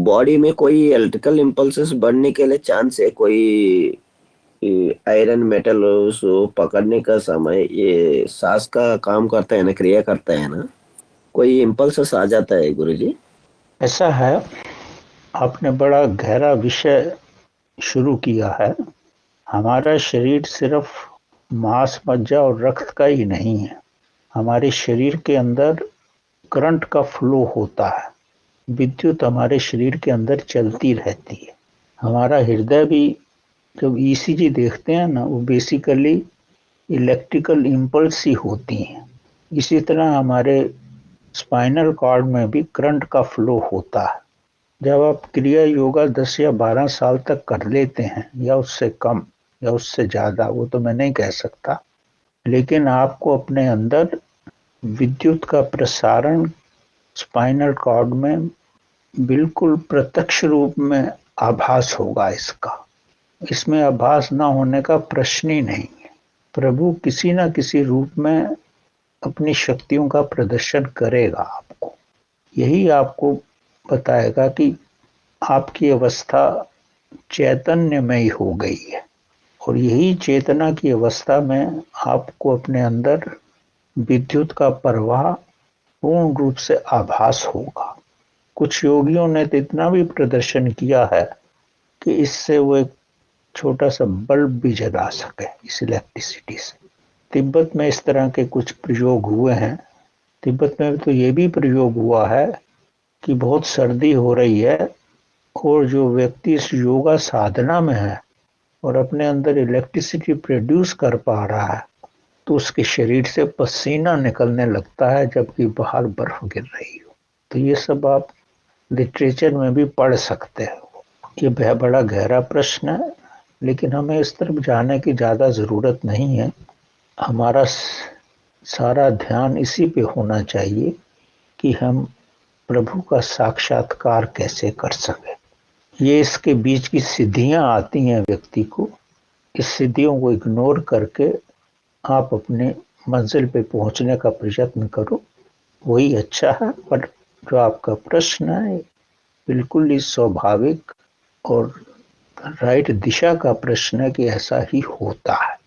Body में कोई electrical impulses बढ़ने के लिए चांस है? कोई आयरन मेटल उसको पकड़ने का समय ये सांस का काम करता है ना, क्रिया करता है ना, कोई इम्पल्सेस आ जाता है गुरुजी? ऐसा है, आपने बड़ा गहरा विषय शुरू किया है। हमारा शरीर सिर्फ मांस मज्जा और रक्त का ही नहीं है। हमारे शरीर के अंदर करंट का फ्लो होता है। विद्युत हमारे शरीर के अंदर चलती रहती है। हमारा हृदय भी, जब ईसीजी देखते हैं ना, वो बेसिकली इलेक्ट्रिकल इम्पल्स ही होती हैं। इसी तरह हमारे स्पाइनल कॉर्ड में भी करंट का फ्लो होता है। जब आप क्रिया योगा 10 या 12 साल तक कर लेते हैं, या उससे कम या उससे ज़्यादा, वो तो मैं नहीं कह सकता, लेकिन आपको अपने अंदर विद्युत का प्रसारण स्पाइनल कॉर्ड में बिल्कुल प्रत्यक्ष रूप में आभास होगा। इसमें आभास ना होने का प्रश्न ही नहीं है। प्रभु किसी न किसी रूप में अपनी शक्तियों का प्रदर्शन करेगा आपको। यही आपको बताएगा कि आपकी अवस्था चैतन्यमयी हो गई है, और यही चेतना की अवस्था में आपको अपने अंदर विद्युत का प्रवाह पूर्ण रूप से आभास होगा। कुछ योगियों ने तो इतना भी प्रदर्शन किया है कि इससे वो एक छोटा सा बल्ब भी जला सके इस इलेक्ट्रिसिटी से। तिब्बत में इस तरह के कुछ प्रयोग हुए हैं। तिब्बत में तो ये भी प्रयोग हुआ है कि बहुत सर्दी हो रही है, और जो व्यक्ति इस योगा साधना में है और अपने अंदर इलेक्ट्रिसिटी प्रोड्यूस कर पा रहा है, तो उसके शरीर से पसीना निकलने लगता है जबकि बाहर बर्फ गिर रही हो। तो ये सब आप लिटरेचर में भी पढ़ सकते हो। ये बड़ा गहरा प्रश्न है, लेकिन हमें इस तरफ जाने की ज़्यादा ज़रूरत नहीं है। हमारा सारा ध्यान इसी पे होना चाहिए कि हम प्रभु का साक्षात्कार कैसे कर सकें। ये इसके बीच की सिद्धियां आती हैं व्यक्ति को, इस सिद्धियों को इग्नोर करके आप अपने मंजिल पे पहुंचने का प्रयत्न करो, वही अच्छा है। पर जो आपका प्रश्न है बिल्कुल ही स्वाभाविक और राइट दिशा का प्रश्न है कि ऐसा ही होता है।